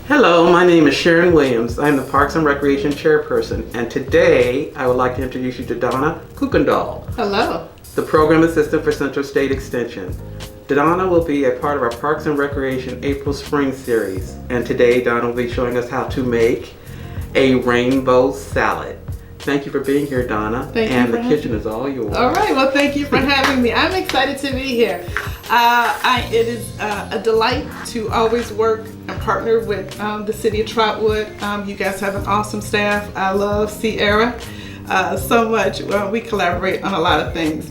Hello, my name is Sharon Williams. I'm the Parks and Recreation Chairperson, and today I would like to introduce you to Donna Kuykendall, Hello. the Program Assistant for Central State Extension. Donna will be a part of our Parks and Recreation April-Spring series, and today Donna will be showing us how to make a rainbow salad. Thank you for being here, Donna. Thank you. And the kitchen is all yours. All right. Well, thank you for having me. I'm excited to be here. It is a delight to always work and partner with the city of Trotwood. You guys have an awesome staff. I love Sierra so much. We collaborate on a lot of things.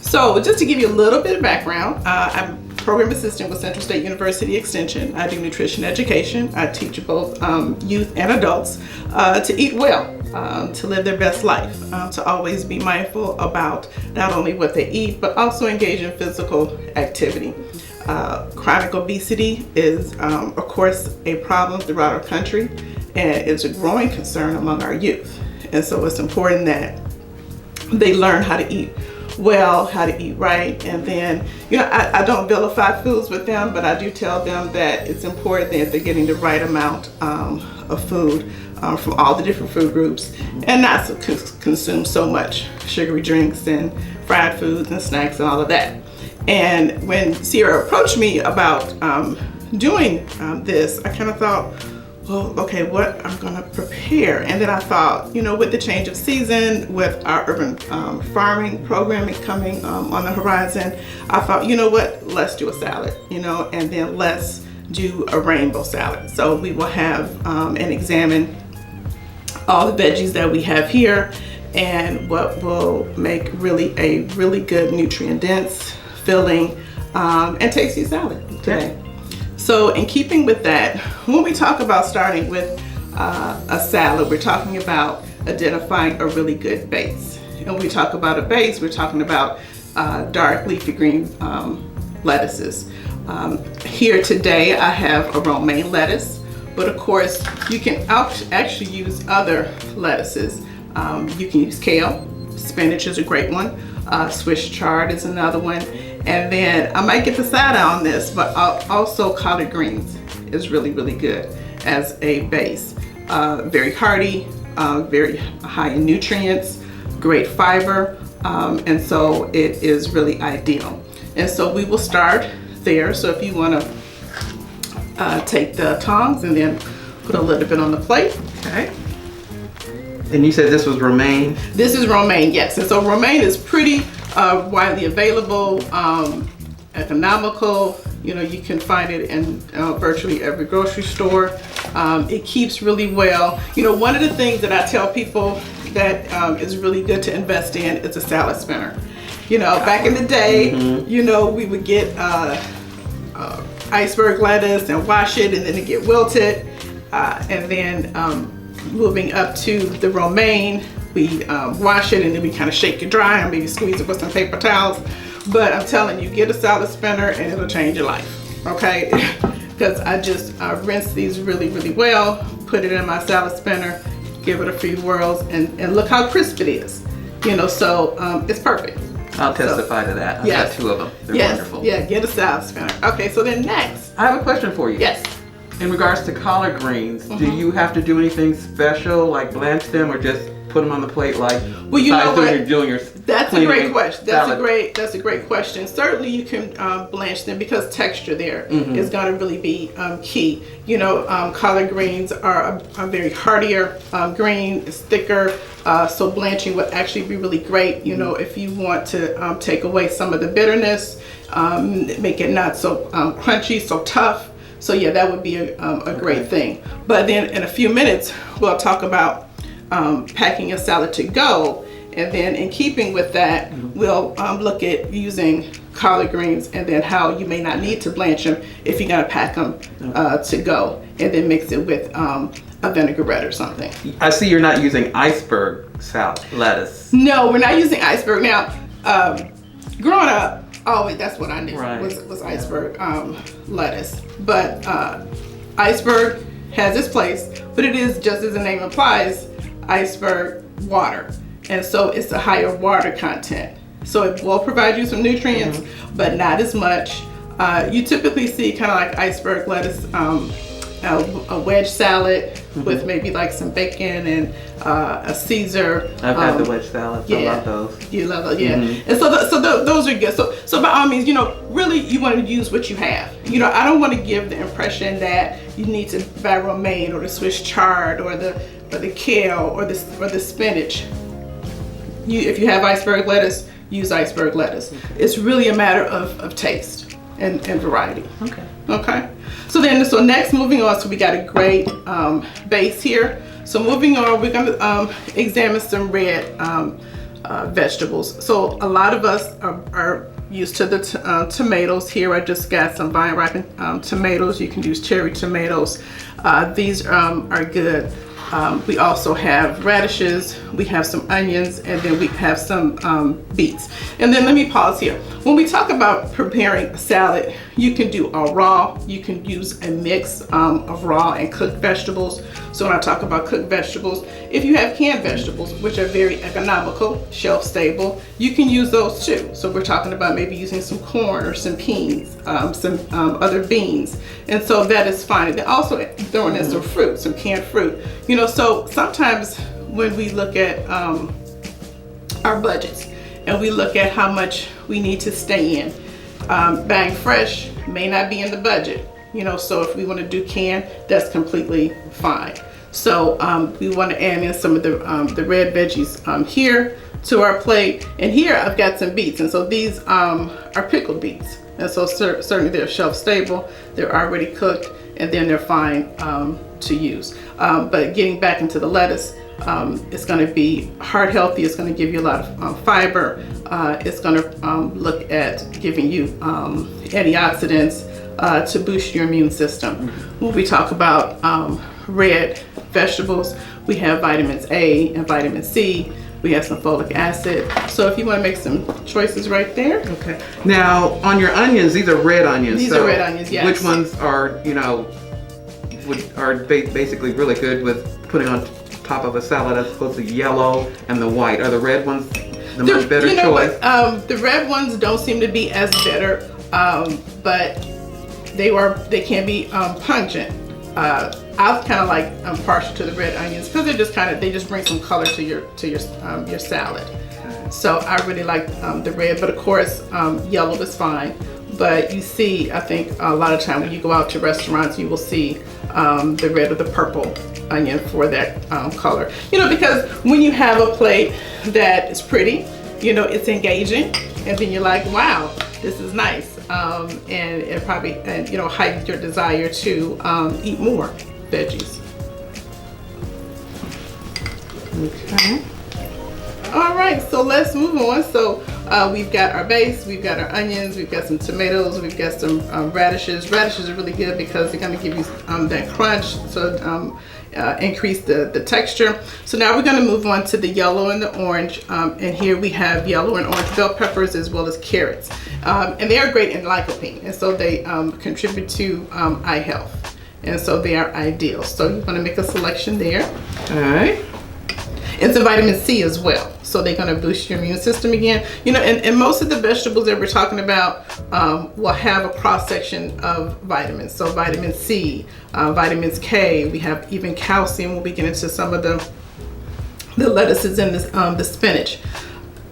So just to give you a little bit of background, I'm program assistant with Central State University Extension. I do nutrition education. I teach both youth and adults to eat well, to live their best life, to always be mindful about not only what they eat, but also engage in physical activity. Chronic obesity is, of course, a problem throughout our country, and it's a growing concern among our youth. And so it's important that they learn how to eat well, how to eat right. And then, I don't vilify foods with them, but I do tell them that it's important that they're getting the right amount of food from all the different food groups, and not to consume so much sugary drinks and fried foods and snacks and all of that. And when Sierra approached me about doing this, I kind of thought, well, okay, what I'm gonna prepare. And then I thought, with the change of season, with our urban farming programming coming on the horizon, I thought, what, let's do a salad, and then let's do a rainbow salad. So we will have and examine all the veggies that we have here and what will make really a really good nutrient dense, filling, and tasty salad today. So in keeping with that, when we talk about starting with a salad, we're talking about identifying a really good base. And when we talk about a base, we're talking about dark leafy green lettuces. Here today I have a romaine lettuce, but of course you can actually use other lettuces. You can use kale, spinach is a great one, Swiss chard is another one. And then I might get the side eye on this, but also collard greens is really, really good as a base. Very hearty, very high in nutrients, great fiber, and so it is really ideal. And so we will start there. So if you want to take the tongs and then put a little bit on the plate. Okay. And you said this was romaine? This is romaine, yes. And so romaine is pretty widely available, economical. You can find it in virtually every grocery store. It keeps really well. One of the things that I tell people that is really good to invest in is a salad spinner. Back in the day, we would get iceberg lettuce and wash it, and then it get wilted. And then moving up to the romaine, we wash it and then we kind of shake it dry and maybe squeeze it with some paper towels. But I'm telling you, get a salad spinner and it'll change your life, okay? Because I just rinse these really, really well, put it in my salad spinner, give it a few whirls, and look how crisp it is. So it's perfect. I'll testify to that. I've got two of them. They're wonderful. Yeah, get a salad spinner. Okay, so then next. I have a question for you. Yes. In regards to collard greens, do you have to do anything special, like blanch them, or just put them on the plate like? Well, you know what? You're doing your That's a great question. Salad. That's a great question. Certainly, you can blanch them because texture there is going to really be key. Collard greens are a very heartier green. It's thicker, so blanching would actually be really great. If you want to take away some of the bitterness, make it not so crunchy, so tough. So yeah, that would be a great thing. But then in a few minutes, we'll talk about packing a salad to go. And then in keeping with that, we'll look at using collard greens and then how you may not need to blanch them if you're gonna pack them to go, and then mix it with a vinaigrette or something. I see you're not using iceberg salad lettuce. No, we're not using iceberg. Now, growing up, always that's what I knew was iceberg lettuce. But iceberg has its place, but it is, just as the name implies, iceberg water. And so it's a higher water content. So it will provide you some nutrients, but not as much. You typically see kind of like iceberg lettuce a wedge salad with maybe like some bacon and a Caesar. I've had the wedge salads. Yeah, I love those. You love those, yeah. And those are good. So by all means, really you want to use what you have. I don't want to give the impression that you need to buy romaine or the Swiss chard or the kale or the spinach. If you have iceberg lettuce, use iceberg lettuce. It's really a matter of taste and variety. Okay. So next, moving on, so we got a great base here. So moving on, we're going to examine some red vegetables. So a lot of us are used to the tomatoes. Here I just got some vine ripened tomatoes. You can use cherry tomatoes. These are good. We also have radishes, we have some onions, and then we have some beets. And then let me pause here. When we talk about preparing a salad, you can do a raw, you can use a mix of raw and cooked vegetables. So when I talk about cooked vegetables, if you have canned vegetables, which are very economical, shelf stable, you can use those too. So we're talking about maybe using some corn or some peas, some other beans. And so that is fine. And then also throwing in some fruit, some canned fruit. So sometimes when we look at our budgets and we look at how much we need to stay in, buying fresh may not be in the budget. So if we want to do canned, that's completely fine. So we want to add in some of the red veggies here to our plate. And here I've got some beets. And so these are pickled beets. And so certainly they're shelf stable, they're already cooked, and then they're fine to use. But getting back into the lettuce, it's going to be heart healthy. It's going to give you a lot of fiber. It's going to look at giving you antioxidants to boost your immune system. When we talk about red vegetables, we have vitamins A and vitamin C. We have some folic acid. So if you want to make some choices right there. Okay. Now, on your onions, these are red onions. These are red onions, yes. Which ones are, are basically really good with putting on top of a salad as opposed to yellow and the white? Are the red ones the much better choice? The red ones don't seem to be as better, but they can be pungent. I kind of like partial to the red onions because they just bring some color to your salad. So I really like the red, but of course yellow is fine. But you see, I think a lot of time when you go out to restaurants, you will see the red or the purple onion for that color. Because when you have a plate that is pretty, it's engaging, and then you're like, wow, this is nice. And it probably heightens your desire to eat more veggies. Okay. All right, so let's move on. So we've got our base, we've got our onions, we've got some tomatoes, we've got some radishes. Radishes are really good because they're going to give you that crunch, so increase the texture. So now we're going to move on to the yellow and the orange. And here we have yellow and orange bell peppers as well as carrots. And they are great in lycopene, and so they contribute to eye health. And so they are ideal. So you want to make a selection there. All right. And some vitamin C as well. So they're going to boost your immune system again. And most of the vegetables that we're talking about will have a cross section of vitamins. So vitamin C, vitamins K, we have even calcium. We'll be getting into some of the lettuces and the spinach.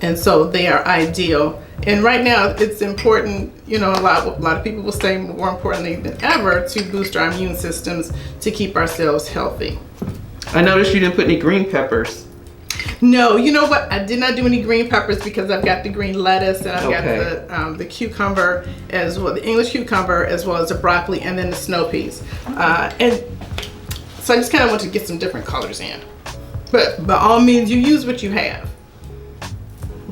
And so they are ideal. And right now it's important, a lot of people will say more importantly than ever, to boost our immune systems to keep ourselves healthy. I noticed you didn't put any green peppers. No, you know what? I did not do any green peppers because I've got the green lettuce and I've got the cucumber as well, the English cucumber as well as the broccoli and then the snow peas. And so I just kind of want to get some different colors in. But by all means, you use what you have.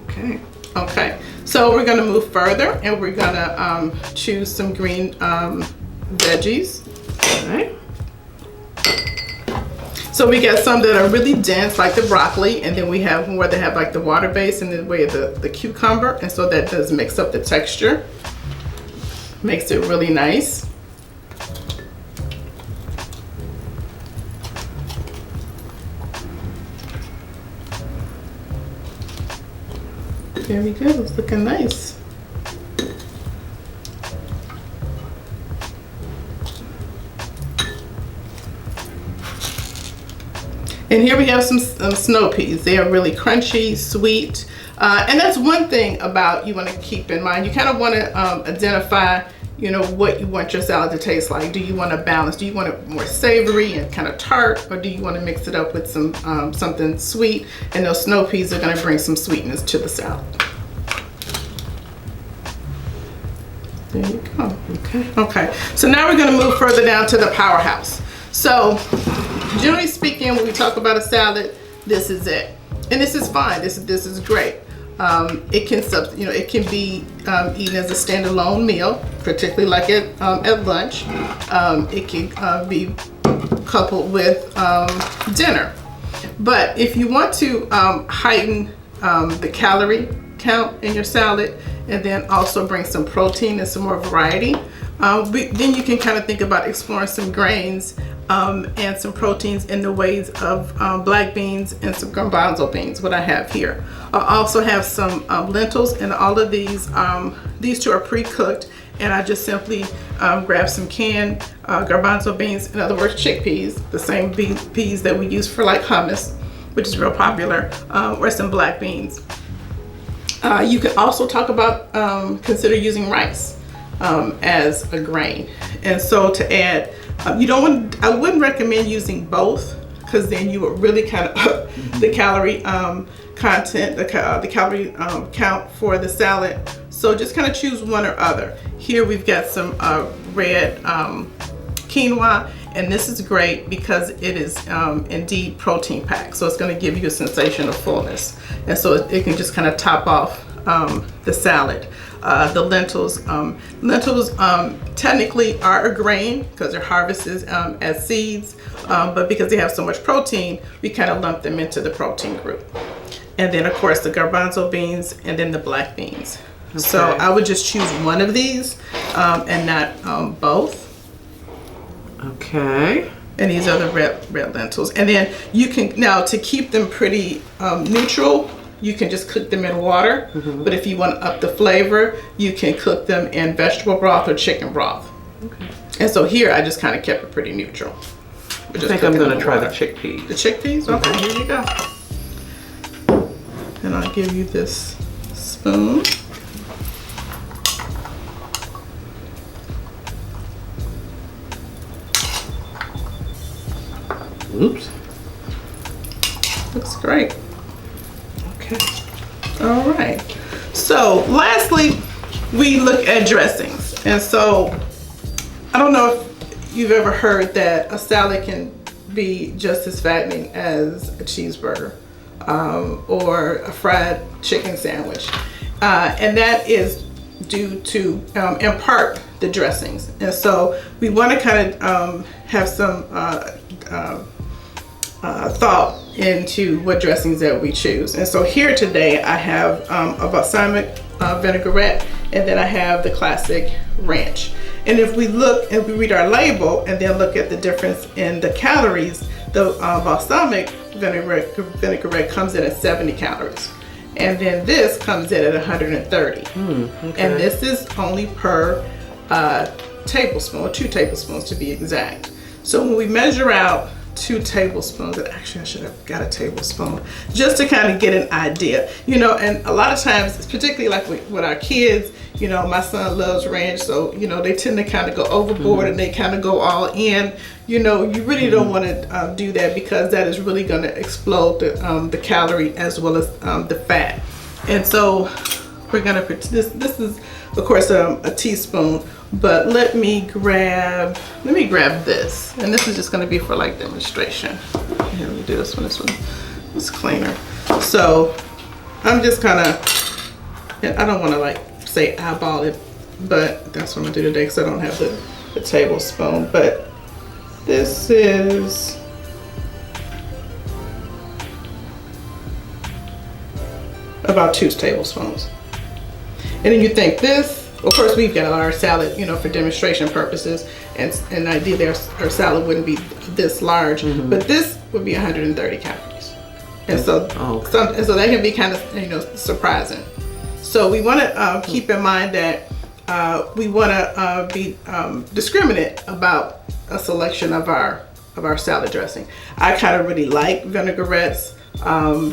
Okay. Okay. So we're going to move further and we're going to choose some green veggies. All right. So we got some that are really dense, like the broccoli, and then we have more that have like the water base and the way of the cucumber, and so that does mix up the texture, makes it really nice. There we go, it's looking nice. And here we have some snow peas. They are really crunchy, sweet. And that's one thing about you want to keep in mind. You kind of want to identify, you know, what you want your salad to taste like. Do you want to balance? Do you want it more savory and kind of tart, or do you want to mix it up with some something sweet? And those snow peas are going to bring some sweetness to the salad. There you go. Okay. So now we're going to move further down to the powerhouse. So generally speaking, when we talk about a salad, this is it, and this is fine. This is great. It can it can be eaten as a standalone meal, particularly like at lunch. It can be coupled with dinner. But if you want to heighten the calorie count in your salad, and then also bring some protein and some more variety, then you can kind of think about exploring some grains and some proteins in the ways of black beans and some garbanzo beans, what I have here. I also have some lentils, and all of these two are pre-cooked, and I just simply grab some canned garbanzo beans, in other words chickpeas, the same peas that we use for like hummus, which is real popular, or some black beans. You can also talk about consider using rice as a grain, and so to add, I wouldn't recommend using both, because then you would really kind of up the calorie content, the calorie count for the salad. So just kind of choose one or other. Here we've got some red quinoa, and this is great because it is indeed protein packed. So it's going to give you a sensation of fullness, and so it can just kind of top off the salad. The lentils technically are a grain because they're harvested as seeds, but because they have so much protein, we kind of lump them into the protein group. And then of course the garbanzo beans, and then the black beans. Okay. So I would just choose one of these and not both. Okay. And these are the red lentils. And then you can, now to keep them pretty neutral, you can just cook them in water. Mm-hmm. But if you want to up the flavor, you can cook them in vegetable broth or chicken broth. Okay. And so here I just kind of kept it pretty neutral. I think I'm going to try the chickpeas. The chickpeas? Okay, mm-hmm. Here you go. And I'll give you this spoon. Oops. Looks great. Okay. All right. So lastly, we look at dressings. And so I don't know if you've ever heard that a salad can be just as fattening as a cheeseburger or a fried chicken sandwich. And that is due to, in part, the dressings. And so we want to kind of have some thought into what dressings that we choose. And so here today I have a balsamic vinaigrette, and then I have the classic ranch. And if we look and we read our label and then look at the difference in the calories, the balsamic vinaigrette comes in at 70 calories. And then this comes in at 130. Okay. And this is only per tablespoon, or 2 tablespoons to be exact. So when we measure out 2 tablespoons, and actually I should have got a tablespoon, just to kind of get an idea, and a lot of times, particularly like with our kids, my son loves ranch, so they tend to kind of go overboard. Mm-hmm. And they kind of go all in. You really don't want to do that, because that is really going to explode the calorie as well as the fat. And so we're gonna put this is of course a teaspoon, but let me grab this, and this is just going to be for like demonstration. Here, let me do this one. This one is cleaner. So I'm just kind of, I don't want to like say eyeball it, but that's what I'm gonna do today because I don't have the tablespoon. But this is about 2 tablespoons. And then you think this, of course we've got our salad, for demonstration purposes, and ideally our salad wouldn't be this large, but this would be 130 calories. And so, and so that can be kind of, surprising. So we want to keep in mind that we want to be discriminate about a selection of our of our salad dressing. I kind of really like vinaigrettes.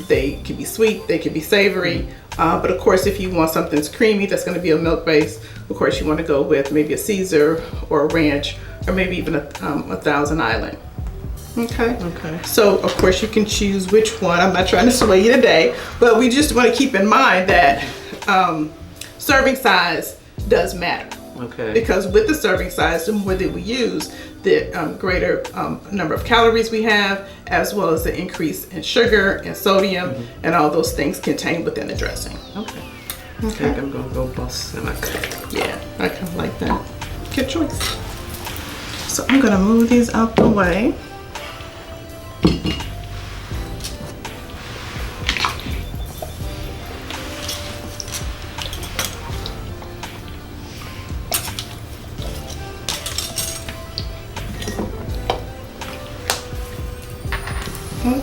They can be sweet, they can be savory, but of course if you want something that's creamy, that's going to be a milk base, of course you want to go with maybe a Caesar or a ranch, or maybe even a Thousand Island. Okay. So of course you can choose which one. I'm not trying to sway you today, but we just want to keep in mind that serving size does matter. Okay. Because with the serving size, the more that we use, the greater number of calories we have, as well as the increase in sugar and sodium and all those things contained within the dressing. Okay. I think I'm gonna go balsamic. Yeah, I kind of like that. Good choice. So I'm gonna move these out the way.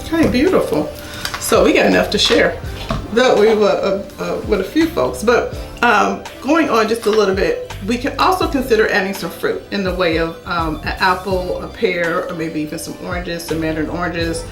Okay, beautiful. So we got enough to share. Though we were with a few folks, but going on just a little bit, we can also consider adding some fruit in the way of an apple, a pear, or maybe even some oranges, some mandarin oranges.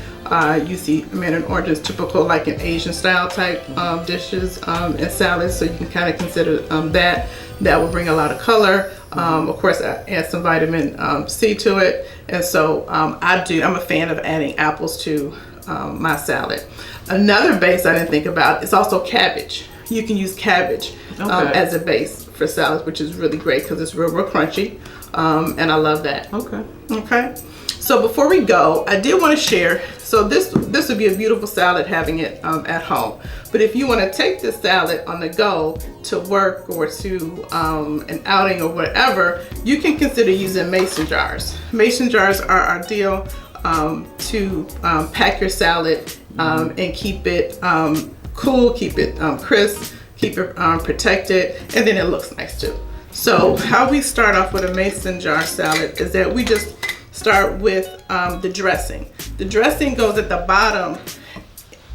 You see mandarin oranges typical like in Asian style type dishes and salads, so you can kind of consider that. That will bring a lot of color. Of course, I add some vitamin C to it, and so I'm a fan of adding apples to my salad. Another base I didn't think about is also cabbage. You can use cabbage as a base for salads, which is really great because it's real crunchy, and I love that. Okay. So before we go, I did want to share. So this would be a beautiful salad having it at home. But if you want to take this salad on the go to work or to an outing or whatever, you can consider using mason jars. Mason jars are ideal to pack your salad and keep it cool, keep it crisp, keep it protected, and then it looks nice too. So how we start off with a mason jar salad is that we just start with the dressing. The dressing goes at the bottom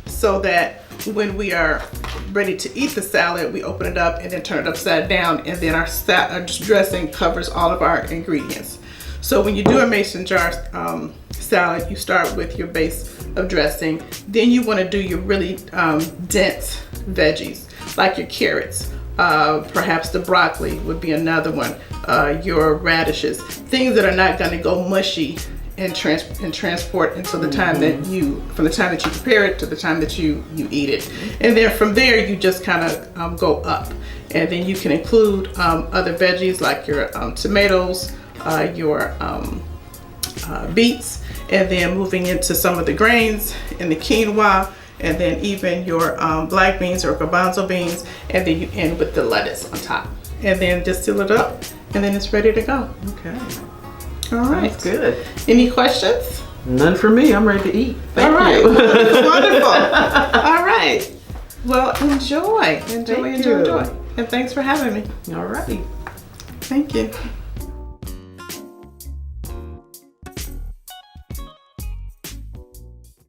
so that when we are ready to eat the salad, we open it up and then turn it upside down, and then our dressing covers all of our ingredients. So when you do a mason jar salad, you start with your base of dressing. Then you want to do your really dense veggies, like your carrots. Perhaps the broccoli would be another one. Your radishes, things that are not going to go mushy and transport until the time from the time that you prepare it to the time that you eat it. And then from there you just kind of go up, and then you can include other veggies like your tomatoes, your beets, and then moving into some of the grains and the quinoa, and then even your black beans or garbanzo beans, and then you end with the lettuce on top, and then just seal it up, and then it's ready to go. Okay. All right. Sounds good. Any questions? None for me. I'm ready to eat. Thank All right. you. Wonderful. All right. Well, enjoy. Enjoy. Thank you. And thanks for having me. All right. Thank you.